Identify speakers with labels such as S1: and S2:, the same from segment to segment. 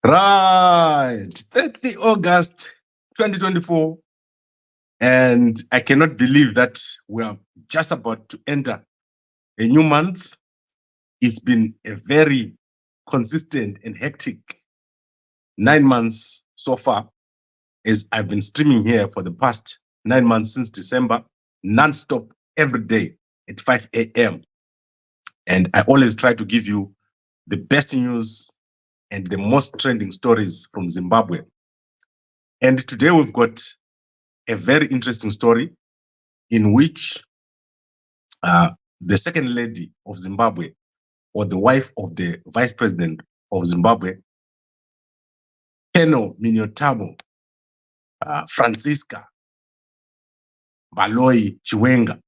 S1: Right, 30 August 2024. And I cannot believe that we are just about to enter a new month. It's been a very consistent and hectic 9 months so far, as I've been streaming here for the past 9 months since December, non-stop every day at 5 a.m. And I always try to give you the best news and the most trending stories from Zimbabwe. And today we've got a very interesting story in which the second lady of Zimbabwe, or the wife of the vice president of Zimbabwe, Miniyothabo Francisca Baloyi Chiwenga,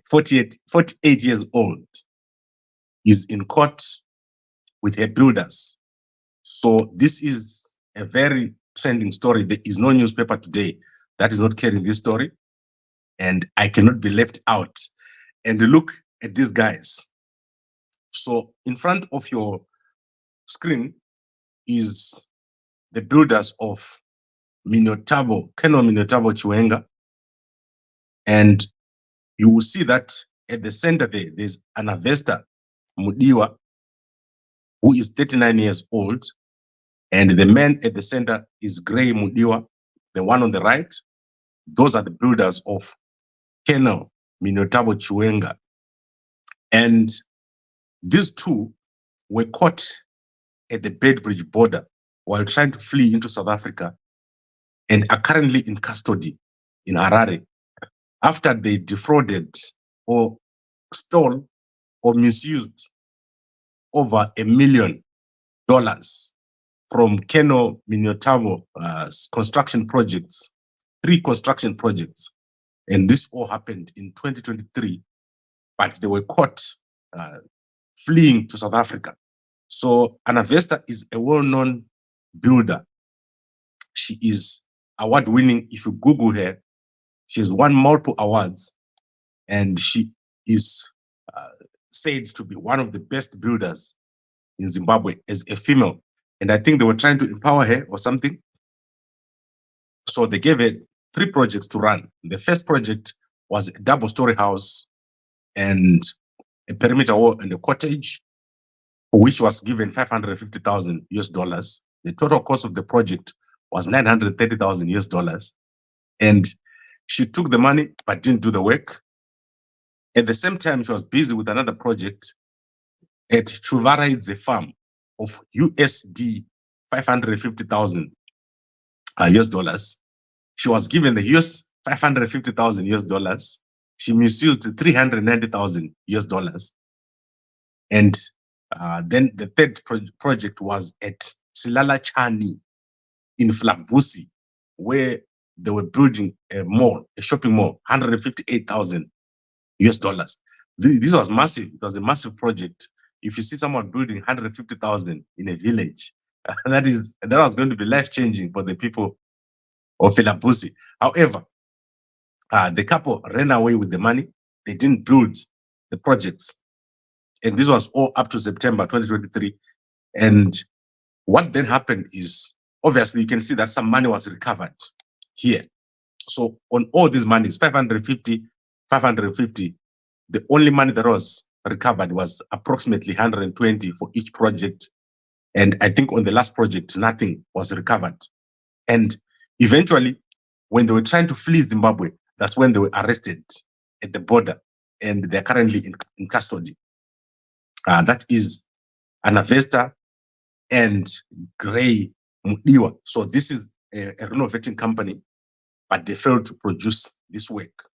S1: 48 years old, is in court with her builders. So this is a very trending story. There is no newspaper today that is not carrying this story, and I cannot be left out. And look at these guys. So in front of your screen is the builders of Minoyothabo Chiwenga. And you will see that at the center there's Annavestah Mudiwa, who is 39 years old. And the man at the center is Gray Mudiwa, the one on the right. Those are the builders of Minoyothabo Chiwenga. And these two were caught at the Beitbridge border while trying to flee into South Africa, and are currently in custody in Harare after they defrauded or stole or misused over $1 million from Minoyothabo construction projects, 3 construction projects. And this all happened in 2023, but they were caught fleeing to South Africa. So Annavestah is a well-known builder. She is award-winning. If you Google her, she has won multiple awards, and she is said to be one of the best builders in Zimbabwe as a female. And I think they were trying to empower her or something. So they gave her 3 projects to run. The first project was a Doube Storey House and a perimeter wall and a cottage, which was given $550,000. The total cost of the project was $930,000. And she took the money but didn't do the work. At the same time, she was busy with another project at Chivaraidze farm of USD $550,000. She was given the US $550,000. She misused $390,000. And then the third project was at Silalatshani in Filabusi, where they were building a mall, a shopping mall, $158,000. This was massive. It was a massive project. If you see someone building 150,000 in a village, that was going to be life-changing for the people of Filabusi. However, the couple ran away with the money. They didn't build the projects. And this was all up to September 2023. And what then happened is, obviously, you can see that some money was recovered here. So on all these monies, 550, the only money that was recovered was approximately 120 for each project. And I think on the last project, nothing was recovered. And eventually, when they were trying to flee Zimbabwe, that's when they were arrested at the border, and they're currently in custody. That is Annavestah and Gray Mudiwa. So this is a renovating company, but they failed to produce this work.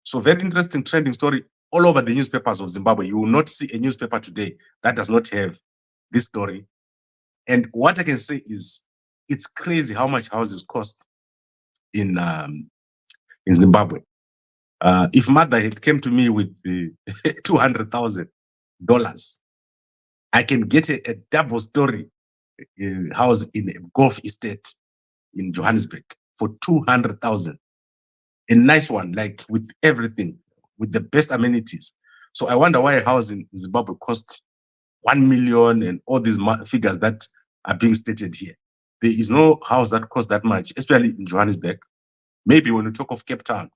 S1: So very interesting trending story all over the newspapers of Zimbabwe. You will not see a newspaper today that does not have this story. And what I can say is, it's crazy how much houses cost in Zimbabwe. If mother had came to me with $200,000, I can get a double story house in a golf estate in Johannesburg for 200,000. A nice one, like with everything, with the best amenities. So I wonder why a house in Zimbabwe costs 1 million and all these figures that are being stated here. There is no house that costs that much, especially in Johannesburg. Maybe when you talk of Cape Town,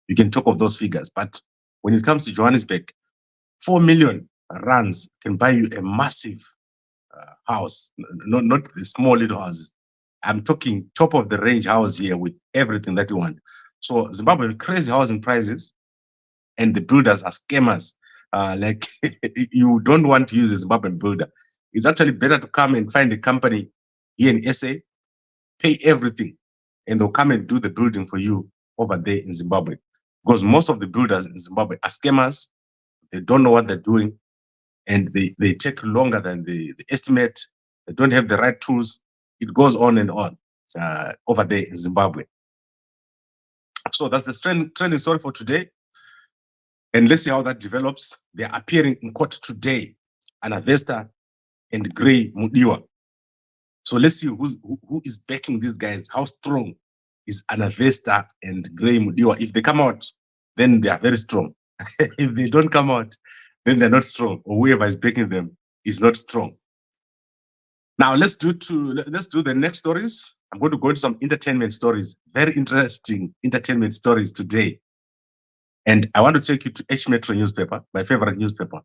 S1: you can talk of those figures. But when it comes to Johannesburg, 4 million rands can buy you a massive house, not the small little houses. I'm talking top of the range house here with everything that you want. So Zimbabwe have crazy housing prices, and the builders are scammers. Like you don't want to use a Zimbabwean builder. It's actually better to come and find a company here in SA, pay everything, and they'll come and do the building for you over there in Zimbabwe. Because most of the builders in Zimbabwe are scammers. They don't know what they're doing, and they take longer than the estimate. They don't have the right tools. It goes on and on over there in Zimbabwe. So that's the trending story for today. And let's see how that develops. They're appearing in court today, Annavestah and Gray Mudiwa. So let's see who is backing these guys. How strong is Annavestah and Gray Mudiwa? If they come out, then they are very strong. If they don't come out, then they're not strong, or whoever is backing them is not strong. Now let's do the next stories. I'm going to go into some entertainment stories, very interesting entertainment stories today. And I want to take you to H Metro newspaper, my favorite newspaper,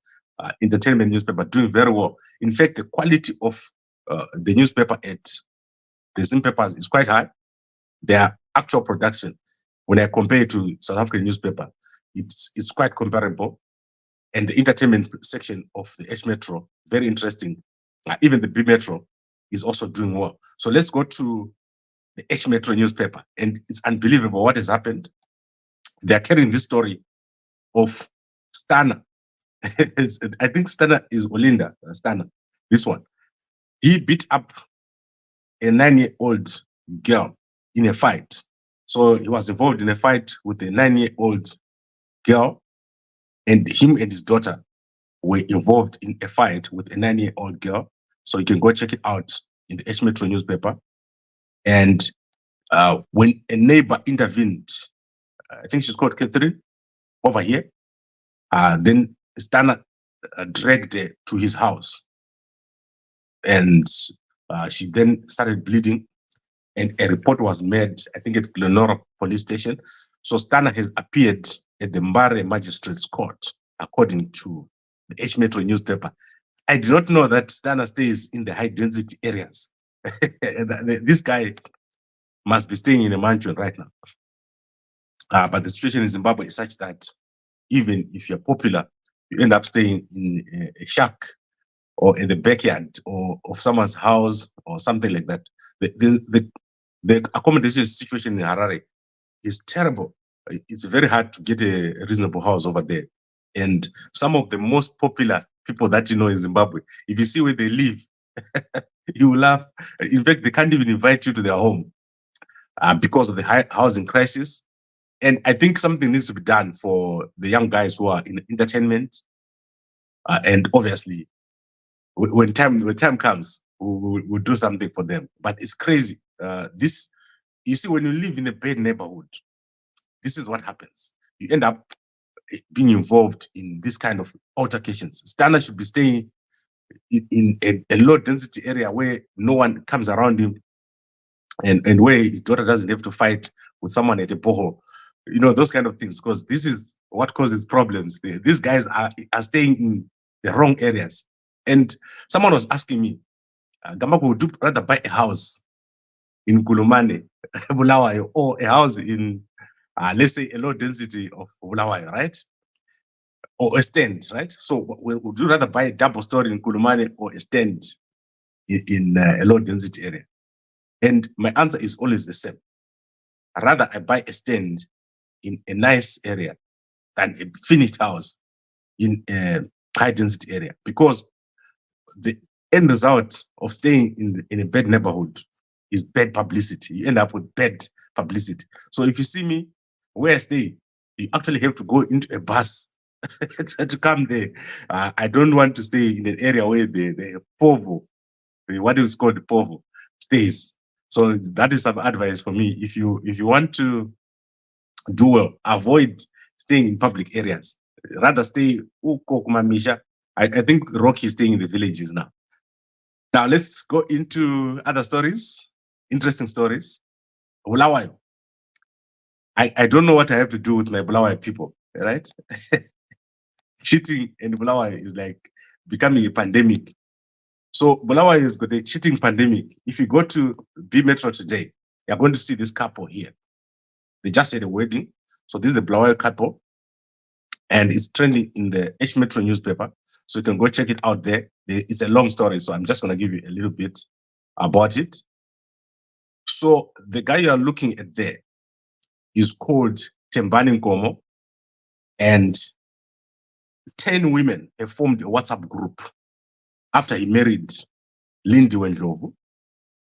S1: entertainment newspaper, doing very well. In fact, the quality of the newspaper at the Zim papers is quite high. Their actual production, when I compare it to South African newspaper, it's quite comparable. And the entertainment section of the H Metro, very interesting. Even the B Metro is also doing well. So let's go to the H Metro newspaper. And it's unbelievable what has happened. They're carrying this story of Stana. I think Stana is Olinda, Stana, this one. He beat up a 9-year-old girl in a fight. So he was involved in a fight with a 9-year-old girl, and him and his daughter were involved in a fight with a 9-year-old girl. So you can go check it out in the H Metro newspaper. And when a neighbor intervened, I think she's called Catherine over here, then Stana dragged her to his house. And she then started bleeding, and a report was made, I think, at Glenora police station. So Stana has appeared at the Mbare Magistrates court, according to the H Metro newspaper. I did not know that Stana stays in the high density areas. This guy must be staying in a mansion right now. But the situation in Zimbabwe is such that even if you're popular, you end up staying in a shack or in the backyard or of someone's house or something like that. The accommodation situation in Harare is terrible. It's very hard to get a reasonable house over there. And some of the most popular people that you know in Zimbabwe, if you see where they live, you will laugh. In fact, they can't even invite you to their home because of the high housing crisis. And I think something needs to be done for the young guys who are in entertainment. And obviously, when time comes, we'll do something for them. But it's crazy. You see, when you live in a bad neighborhood, this is what happens. You end up being involved in this kind of altercations. Stana should be staying in a low density area where no one comes around him, and where his daughter doesn't have to fight with someone at a boho. You know, those kind of things, because this is what causes problems. These guys are staying in the wrong areas. And someone was asking me, Gambakwe, would you rather buy a house in Kulumane, Bulawayo, or a house in, let's say, a low density of Bulawayo, right? Or a stand, right? So would you rather buy a double story in Kulumane or a stand in a low density area? And my answer is always the same. Rather, I buy a stand in a nice area than a finished house in a high density area, because the end result of staying in a bad neighborhood is bad publicity. You end up with bad publicity. So if you see me where I stay, you actually have to go into a bus to come there. I don't want to stay in an area where the povo, what is called the povo, stays. So that is some advice for me. If you want to do well, avoid staying in public areas. Rather stay. I think Rocky is staying in the villages now. Now let's go into other stories, interesting stories. Bulawayo. I don't know what I have to do with my Bulawayo people, right? Cheating and Bulawayo is like becoming a pandemic. So Bulawayo has got a cheating pandemic. If you go to B Metro today, you're going to see this couple here. They just had a wedding. So this is the Bulawayo couple. And it's trending in the H Metro newspaper. So you can go check it out there. It's a long story, so I'm just going to give you a little bit about it. So the guy you are looking at there is called Tembani Nkomo, and 10 women have formed a WhatsApp group after he married Lindy Wendlovu,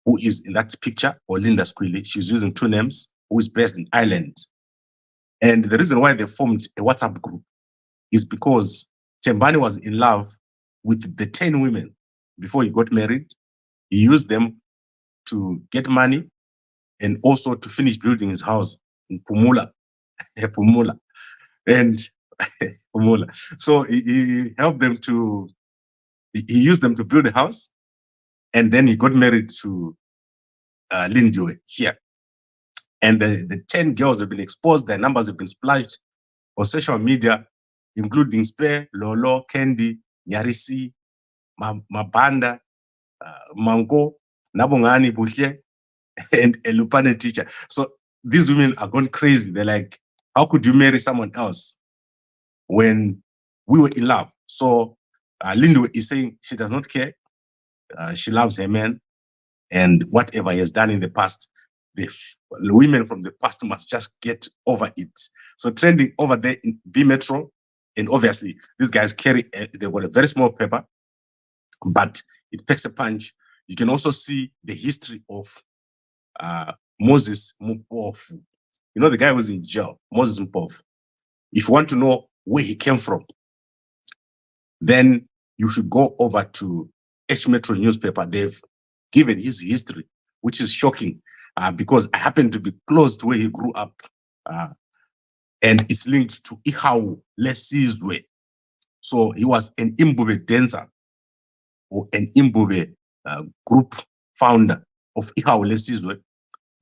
S1: who is in that picture, or Linda Squilly. She's using two names, who is based in Ireland. And the reason why they formed a WhatsApp group is because Tembani was in love with the 10 women before he got married. He used them to get money and also to finish building his house in Pumula. Pumula. And Pumula. So he helped them to, he used them to build a house, and then he got married to Lindiwe here. And the 10 girls have been exposed, their numbers have been splashed on social media, including Spare, Lolo, Candy, Nyarisi, Mabanda, Mango, Nabongani, Bushe, and Elupane teacher. So these women are going crazy. They're like, how could you marry someone else when we were in love? So Lindiwe is saying she does not care. She loves her man, and whatever he has done in the past, the women from the past must just get over it. So trending over there in B Metro, and obviously these guys carry, they've got a very small paper, but it packs a punch. You can also see the history of Moses Mpofu. You know, the guy was in jail, Moses Mpofu. If you want to know where he came from, then you should go over to H Metro newspaper. They've given his history, which is shocking, because I happen to be close to where he grew up, and it's linked to Ihau Lesizwe. So he was an Imbube dancer, or an Imbube group founder of Ihau Lesizwe.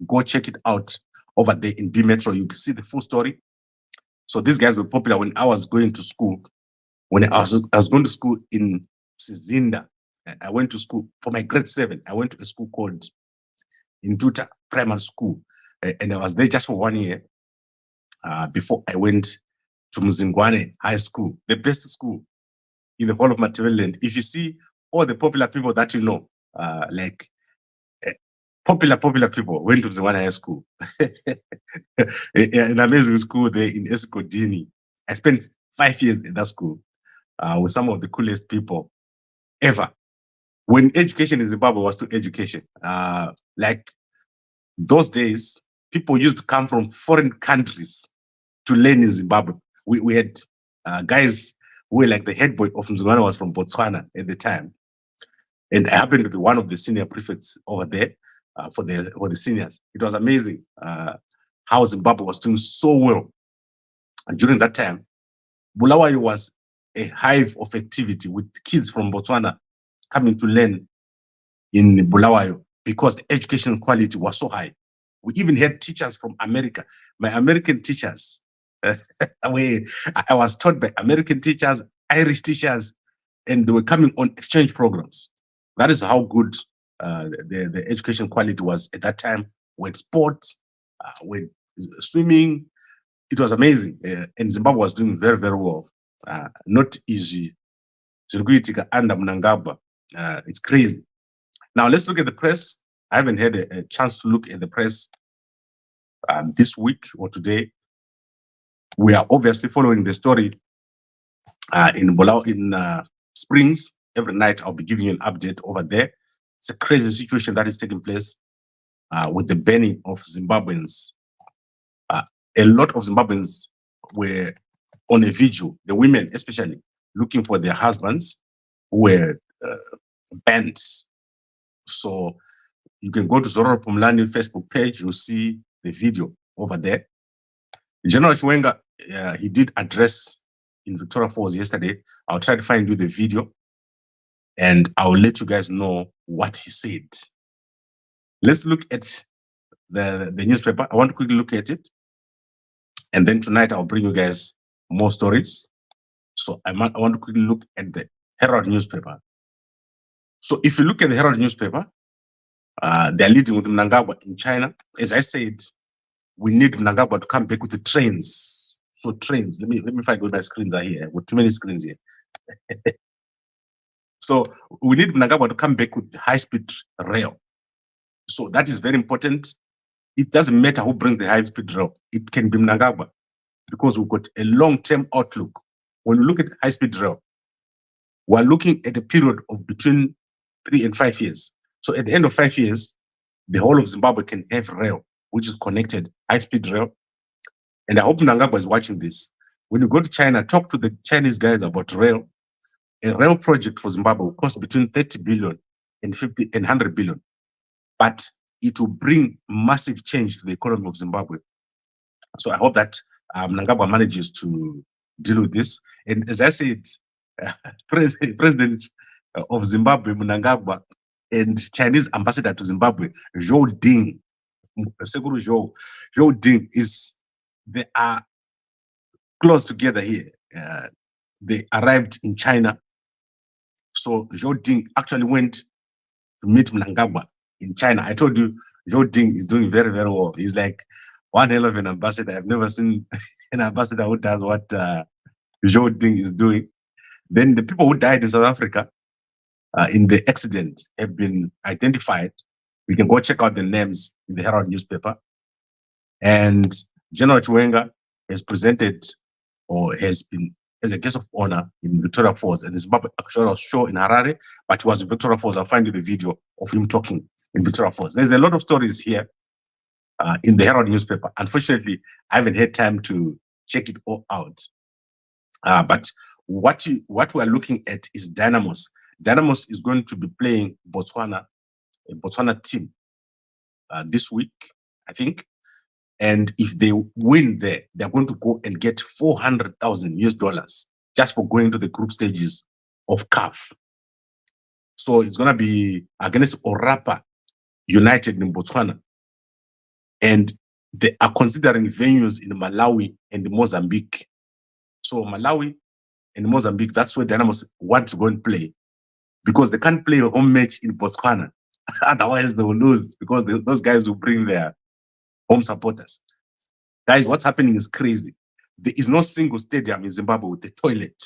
S1: Go check it out over there in B Metro. You can see the full story. So these guys were popular when I was going to school. When I was going to school in Sizinda, I went to school for my grade 7. I went to a school called Intuta Primary School, and I was there just for 1 year before I went to Mzingwane High School, the best school in the whole of Matabeleland. If you see all the popular people that you know, like popular people went to Mzingwane High School. An amazing school there in Esigodini. I spent 5 years in that school with some of the coolest people ever. When education in Zimbabwe was still education, like those days, people used to come from foreign countries to learn in Zimbabwe. We had guys who were like the head boy of Mzingwane was from Botswana at the time. And I happened to be one of the senior prefects over there for the seniors. It was amazing how Zimbabwe was doing so well. And during that time, Bulawayo was a hive of activity with kids from Botswana coming to learn in Bulawayo because the education quality was so high. We even had teachers from America. My American teachers, I was taught by American teachers, Irish teachers, and they were coming on exchange programs. That is how good the education quality was at that time. With sports, with swimming, it was amazing. And Zimbabwe was doing very, very well. Not easy. It's crazy. Now let's look at the press. I haven't had a chance to look at the press this week or today. We are obviously following the story in Springs. Every night I'll be giving you an update over there. It's a crazy situation that is taking place with the banning of Zimbabweans. A lot of Zimbabweans were on a vigil, the women especially, looking for their husbands who were banned. So you can go to Zororo Pumlani Facebook page, you'll see the video over there. General Chiwenga, he did address in Victoria Falls yesterday. I'll try to find you the video and I'll let you guys know what he said. Let's look at the newspaper. I want to quickly look at it. And then tonight I'll bring you guys more stories. So I want to quickly look at the Herald newspaper. So if you look at the Herald newspaper, they're leading with Mnangagwa in China. As I said, we need Mnangagwa to come back with the trains. So trains, let me find where my screens are here. With too many screens here. So we need Mnangagwa to come back with the high-speed rail. So that is very important. It doesn't matter who brings the high-speed rail. It can be Mnangagwa because we've got a long-term outlook. When we look at high-speed rail, we're looking at a period of between 3 and 5 years. So at the end of 5 years, the whole of Zimbabwe can have rail, which is connected, high-speed rail. And I hope Mnangagwa is watching this. When you go to China, talk to the Chinese guys about rail. A rail project for Zimbabwe will cost between 30 billion and 50 and 100 billion. But it will bring massive change to the economy of Zimbabwe. So I hope that Mnangagwa manages to deal with this. And as I said, President of Zimbabwe, Mnangagwa, and Chinese ambassador to Zimbabwe, Zhou Ding, Zhou Ding, they are close together here. They arrived in China. So Zhou Ding actually went to meet Mnangagwa in China. I told you, Zhou Ding is doing very, very well. He's like one hell of an ambassador. I've never seen an ambassador who does what Zhou Ding is doing. Then the people who died in South Africa in the accident have been identified. We can go check out the names in the Herald newspaper. And General Chiwenga has presented or has been as a guest of honor in Victoria Falls. And the Zimbabwe actual show in Harare, but it was in Victoria Falls. I'll find you the video of him talking in Victoria Falls. There's a lot of stories here in the Herald newspaper. Unfortunately, I haven't had time to check it all out. But what we're looking at is Dynamos. Dynamos is going to be playing Botswana, a Botswana team this week, I think. And if they win there, they're going to go and get $400,000 just for going to the group stages of CAF. So it's going to be against Orapa United in Botswana. And they are considering venues in Malawi and Mozambique. So Malawi and Mozambique, that's where Dynamos want to go and play because they can't play a home match in Botswana. Otherwise, they will lose because those guys will bring their home supporters. Guys, what's happening is crazy. There is no single stadium in Zimbabwe with a toilet.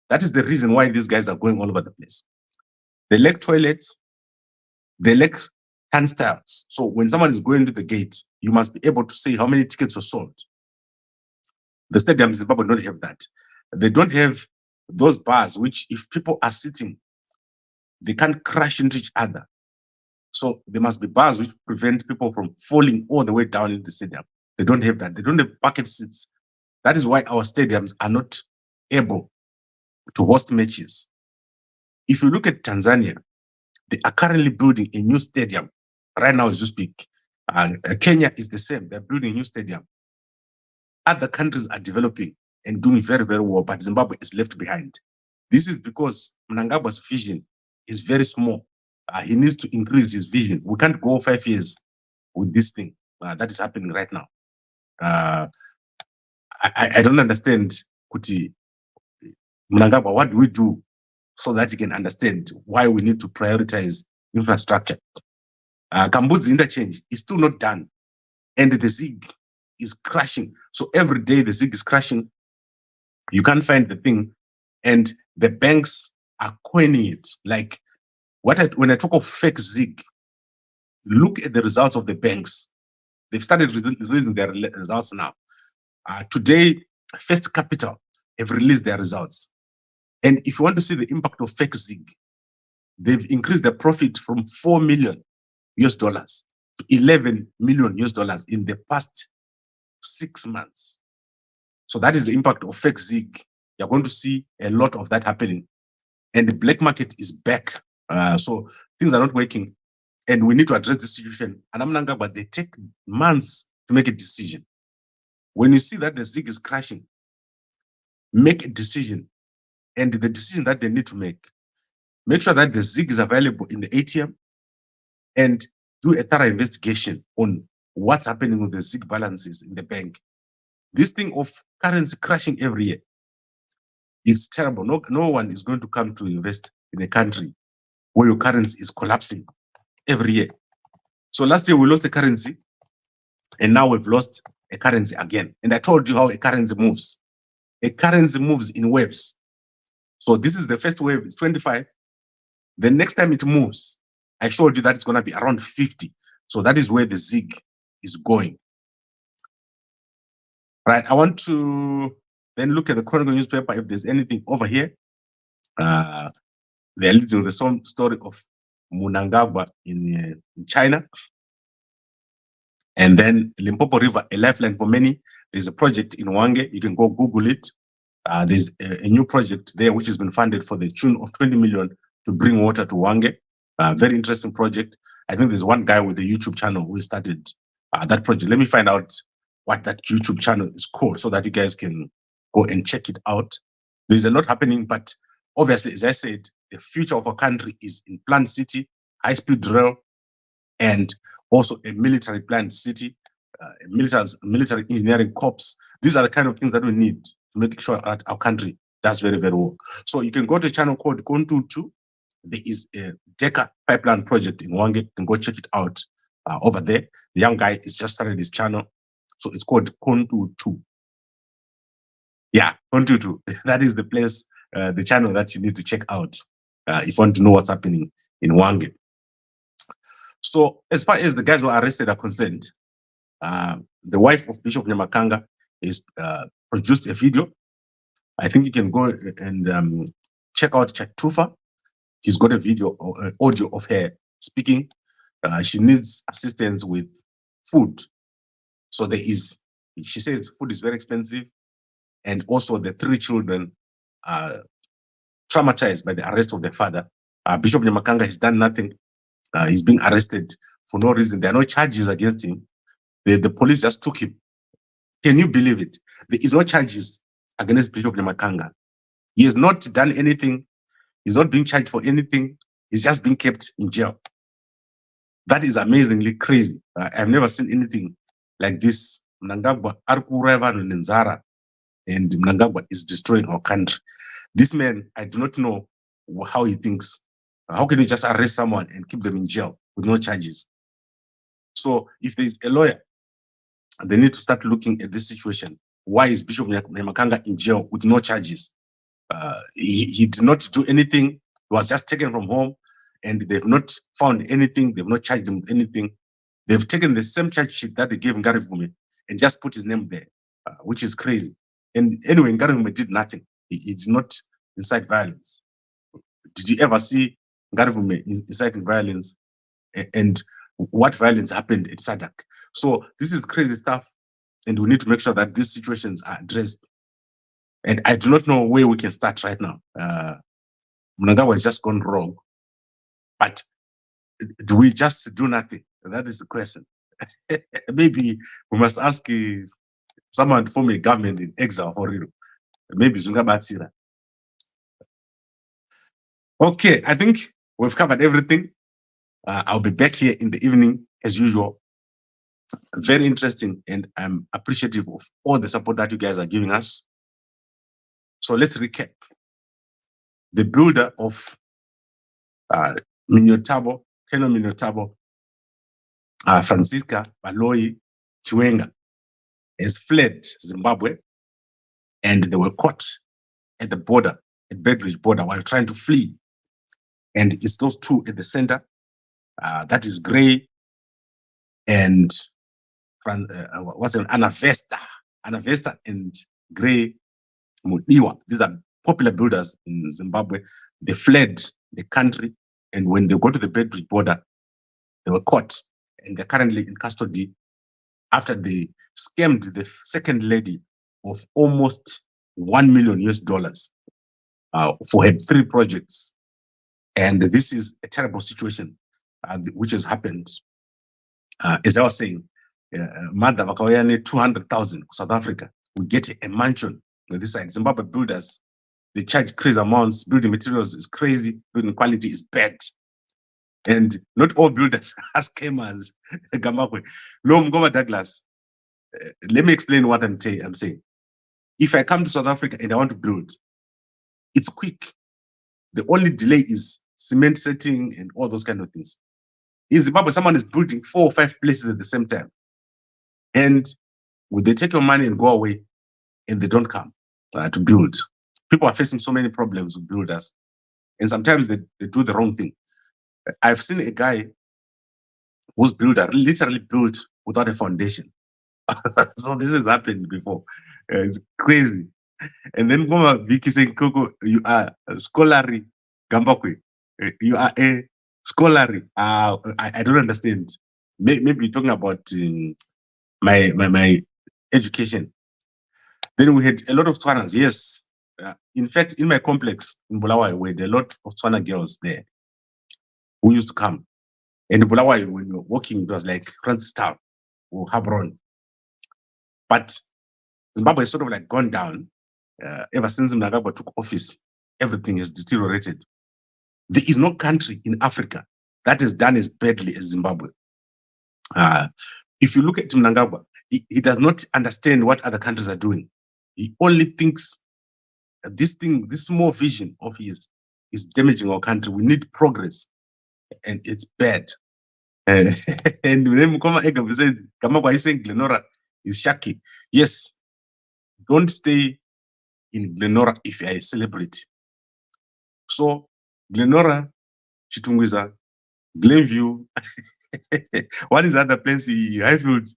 S1: That is the reason why these guys are going all over the place. They lack toilets. They lack turnstiles. So when someone is going to the gate, you must be able to say how many tickets were sold. The stadium in Zimbabwe don't have that. They don't have those bars, which if people are sitting, they can't crash into each other. So there must be bars which prevent people from falling all the way down in the stadium. They don't have that. They don't have bucket seats. That is why our stadiums are not able to host matches. If you look at Tanzania, they are currently building a new stadium right now as you speak. Kenya is the same. They're building a new stadium. Other countries are developing and doing very, very well, but Zimbabwe is left behind. This is because Mnangagwa's vision is very small. He needs to increase his vision. We can't go 5 years with this thing that is happening right now. I don't understand, Kuti Mnangagwa, what do we do so that you can understand why we need to prioritize infrastructure? Kambudzi interchange is still not done, and the ZIG is crashing. So every day the ZIG is crashing. You can't find the thing, and the banks are coining it. Like when I talk of fake ZIG, look at the results of the banks. They've started releasing their results now. Today, First Capital have released their results. And if you want to see the impact of fake ZIG, they've increased their profit from $4 million to $11 million in the past 6 months. So that is the impact of fake ZIG. You're going to see a lot of that happening. And the black market is back. So things are not working. And we need to address this situation. And Mnangagwa, they take months to make a decision. When you see that the ZIG is crashing, make a decision. And the decision that they need to make sure that the ZIG is available in the ATM, and do a thorough investigation on what's happening with the ZIG balances in the bank. This thing of currency crashing every year is terrible. No one is going to come to invest in a country where your currency is collapsing every year. So last year we lost the currency, and now we've lost a currency again. And I told you how a currency moves. A currency moves in waves. So this is the first wave, it's 25. The next time it moves, I showed you that it's going to be around 50. So that is where the ZIG is going. Right, I want to then look at the Chronicle newspaper if there's anything over here. They're leading the story of Mnangagwa in China. And then Limpopo River, a lifeline for many. There's a project in Hwange. You can go Google it. There's a new project there which has been funded for the tune of 20 million to bring water to Hwange. Very interesting project. I think there's one guy with a YouTube channel who started that project. Let me find out what that YouTube channel is called so that you guys can go and check it out. There's a lot happening, but obviously, as I said, the future of our country is in planned city, high-speed rail, and also a military planned city, military engineering corps. These are the kind of things that we need to make sure that our country does very, very well. So you can go to a channel called Kontutu. There is a Deca pipeline project in Hwange. You can go check it out over there. The young guy has just started his channel. So it's called Kontutu. Yeah, Kontutu. That is the place, the channel that you need to check out if you want to know what's happening in Hwange. So as far as the guys who are arrested are concerned, the wife of Bishop Nyamakanga has produced a video. I think you can go and check out Chatufa. He's got a video or audio of her speaking. She needs assistance with food. So she says food is very expensive. And also the 3 children are traumatized by the arrest of their father. Bishop Nyamakanga has done nothing. He's being arrested for no reason. There are no charges against him. The police just took him. Can you believe it? There is no charges against Bishop Nyamakanga. He has not done anything. He's not being charged for anything. He's just being kept in jail. That is amazingly crazy. I've never seen anything like this. Mnangagwa Arkureva Nenzara, and Mnangagwa is destroying our country. This man, I do not know how he thinks. How can you just arrest someone and keep them in jail with no charges? So if there's a lawyer, they need to start looking at this situation. Why is Bishop Nyamakanga in jail with no charges? He did not do anything. He was just taken from home, and they've not found anything. They've not charged him with anything. They've taken the same charge sheet that they gave Ngarivume and just put his name there, which is crazy. And anyway, Ngarivume did nothing. He did not incite violence. Did you ever see Ngarivume inciting violence? And what violence happened at Sadak? So this is crazy stuff, and we need to make sure that these situations are addressed. And I do not know where we can start right now. Mnangagwa has just gone wrong. But do we just do nothing? That is the question. Maybe we must ask someone to form a government in exile for real. Maybe Zungabatsira. Okay, I think we've covered everything. I'll be back here in the evening as usual. Very interesting, and I'm appreciative of all the support that you guys are giving us. So let's recap. The builder of Miniyothabo, Miniyothabo Francisca Baloyi Chiwenga has fled Zimbabwe, and they were caught at the border, at Beitbridge border, while trying to flee. And it's those two at the center. That is Gray and what's it? Annavestah and Gray Mudiwa. These are popular builders in Zimbabwe. They fled the country, and when they go to the Beitbridge border, they were caught, and they're currently in custody after they scammed the second lady of almost $1 million for her 3 projects. And this is a terrible situation which has happened. As I was saying, Mother Vakawayane 200,000 South Africa. We get a mansion. This side, Zimbabwe builders, they charge crazy amounts. Building materials is crazy. Building quality is bad. And not all builders are scammers. Gambakwe. No, Mgoma Douglas. Let me explain what I'm saying. If I come to South Africa and I want to build, it's quick. The only delay is cement setting and all those kind of things. In Zimbabwe, someone is building 4 or 5 places at the same time. And they take your money and go away, and they don't come to build. People are facing so many problems with builders. And sometimes they do the wrong thing. I've seen a guy whose builder literally built without a foundation. So this has happened before. It's crazy. And then Mama Vicky saying, Coco, you are a scholarly Gambakwe. You are a scholarly. I don't understand. Maybe you're talking about my education. Then we had a lot of Tswanas. Yes. In fact, in my complex in Bulawayo, we had a lot of Tswana girls there who used to come. And in Bulawayo, when we were walking, it was like Kranztown or Habron. But Zimbabwe has sort of like gone down. Ever since Mnangagwa took office, everything has deteriorated. There is no country in Africa that has done as badly as Zimbabwe. If you look at Mnangagwa, he does not understand what other countries are doing. He only thinks this small vision of his is damaging our country. We need progress, and it's bad. And then Mukoma Egam said, Kamakwa is saying Glenora is shaki. Yes, don't stay in Glenora if you're a celebrity. So Glenora, Chitungwiza, Glenview, what is the other place? Highfield.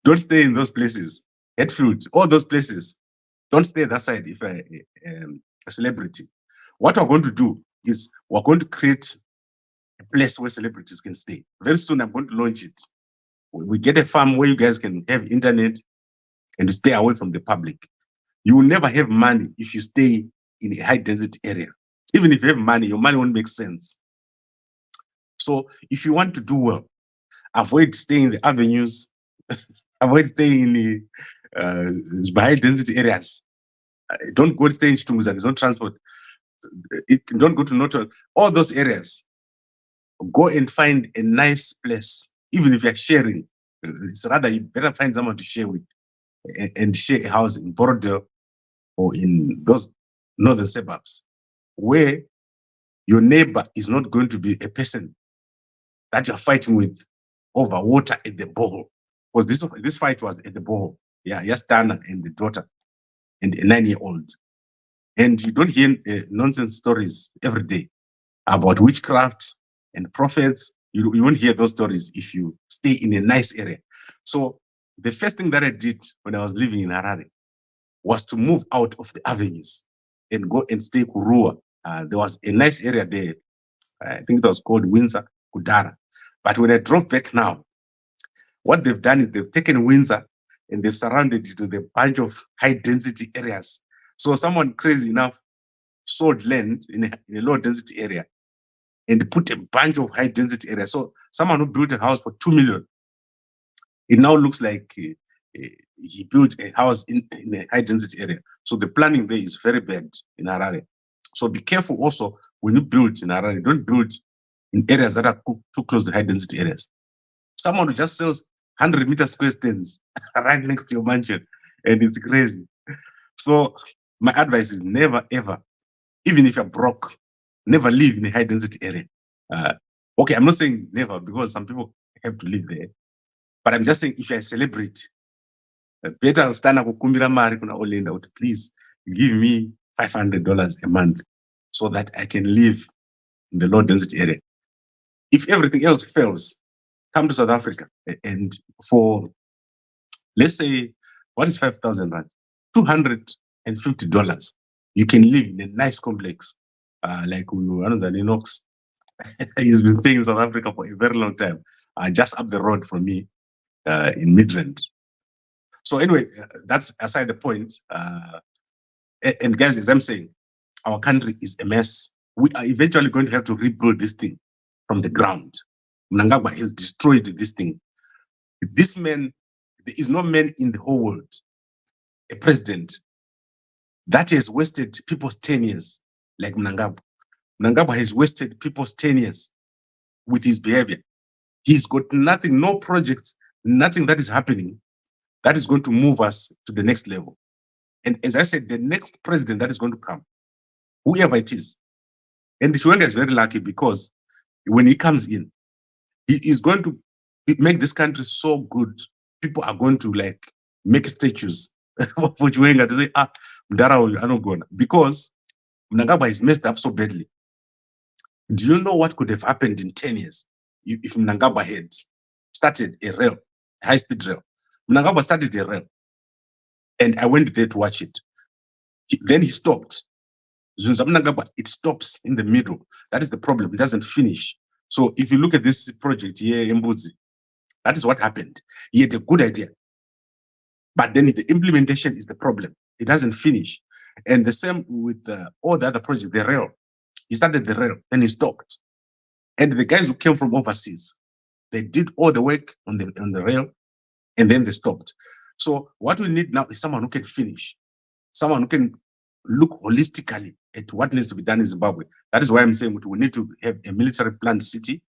S1: Don't stay in those places. Hetfield, all those places. Don't stay that side if you're a celebrity. What we're going to do is we're going to create a place where celebrities can stay. Very soon I'm going to launch it. We get a farm where you guys can have internet and stay away from the public. You will never have money if you stay in a high density area. Even if you have money, your money won't make sense. So if you want to do well, avoid staying in the avenues, avoid staying in the high density areas. Don't go stay in Chitungwiza, there's no transport. Don't go to Noto, all those areas. Go and find a nice place, even if you're sharing. It's rather you better find someone to share with and share a house in Borodale or in those northern suburbs where your neighbor is not going to be a person that you're fighting with over water at the borehole. Because this fight was at the borehole. Yeah, Yastana and the daughter and a 9-year-old. And you don't hear nonsense stories every day about witchcraft and prophets. You won't hear those stories if you stay in a nice area. So the first thing that I did when I was living in Harare was to move out of the avenues and go and stay Kurua. There was a nice area there. I think it was called Windsor, Kudara. But when I drove back now, what they've done is they've taken Windsor and they've surrounded it with a bunch of high density areas. So someone crazy enough sold land in a low density area and put a bunch of high density areas. So someone who built a house for 2 million, it now looks like he built a house in a high density area. So the planning there is very bad in Harare. So be careful also when you build in Harare. Don't build in areas that are too close to high density areas. Someone who just sells 100-meter square stands right next to your mansion, and it's crazy. So my advice is never, ever, even if you're broke, never live in a high density area. Okay, I'm not saying never because some people have to live there, but I'm just saying if you're a celebrity, better stand up kukumbira mari kuna Olinda, please give me $500 a month so that I can live in the low density area. If everything else fails, come to South Africa and for, let's say, what is 5,000 rand? $250. You can live in a nice complex like one of the Linux. He's been staying in South Africa for a very long time, just up the road from me in Midrand. So anyway, that's aside the point. And guys, as I'm saying, our country is a mess. We are eventually going to have to rebuild this thing from the ground. Mnangagwa has destroyed this thing. This man, there is no man in the whole world, a president, that has wasted people's 10 years like Mnangagwa. Mnangagwa has wasted people's 10 years. with his behavior. He's got nothing, no projects, nothing that is happening that is going to move us to the next level. And as I said, the next president that is going to come, whoever it is, and Chiwenga is very lucky because when he comes in, he is going to make this country so good. People are going to like make statues for Chiwenga to say, Mdara, I don't go on. Because Mnangagwa is messed up so badly. Do you know what could have happened in 10 years if Mnangagwa had started a rail, high-speed rail? Mnangagwa started a rail, and I went there to watch it. Then he stopped. Mnangagwa, it stops in the middle. That is the problem. It doesn't finish. So if you look at this project here in Mbuzi, that is what happened. He had a good idea, but then the implementation is the problem. It doesn't finish. And the same with all the other projects, the rail. He started the rail, then he stopped. And the guys who came from overseas, they did all the work on the rail, and then they stopped. So what we need now is someone who can finish, someone who can look holistically at what needs to be done in Zimbabwe. That is why I'm saying we need to have a military planned city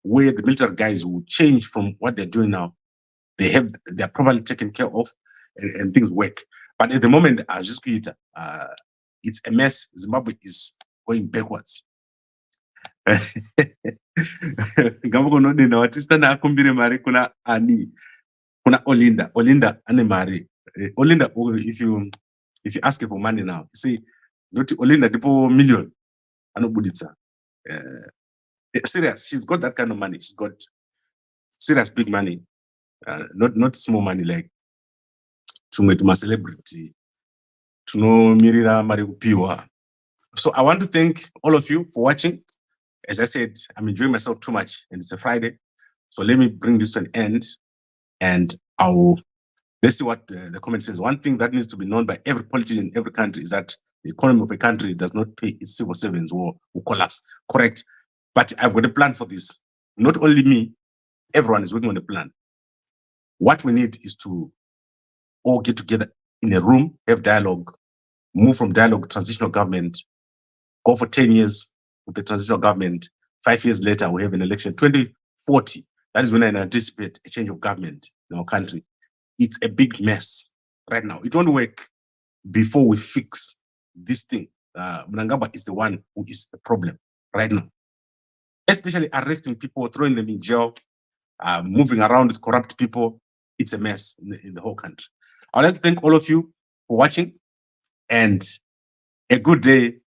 S1: where the military guys will change from what they're doing now. They're properly taken care of, and things work. But at the moment, it's a mess. Zimbabwe is going backwards. Kuna Olinda ane mari. Olinda, if you ask for money now, you see, not Olinda tipo million anobuditsa. Serious, she's got that kind of money. She's got serious big money, not small money like to celebrity, to know mirira mari kupiwa. So I want to thank all of you for watching. As I said, I'm enjoying myself too much, and it's a Friday. So let me bring this to an end, and let's see what the comment says. One thing that needs to be known by every politician in every country is that the economy of a country does not pay its civil servants or will collapse. Correct. But I've got a plan for this. Not only me, everyone is working on a plan. What we need is to all get together in a room, have dialogue, move from dialogue to transitional government, go for 10 years with the transitional government. 5 years later, we have an election. 2040, that is when I anticipate a change of government in our country. It's a big mess right now. It won't work before we fix this thing. Mnangagwa is the one who is the problem right now. Especially arresting people, throwing them in jail, moving around with corrupt people. It's a mess in the whole country. I'd like to thank all of you for watching, and a good day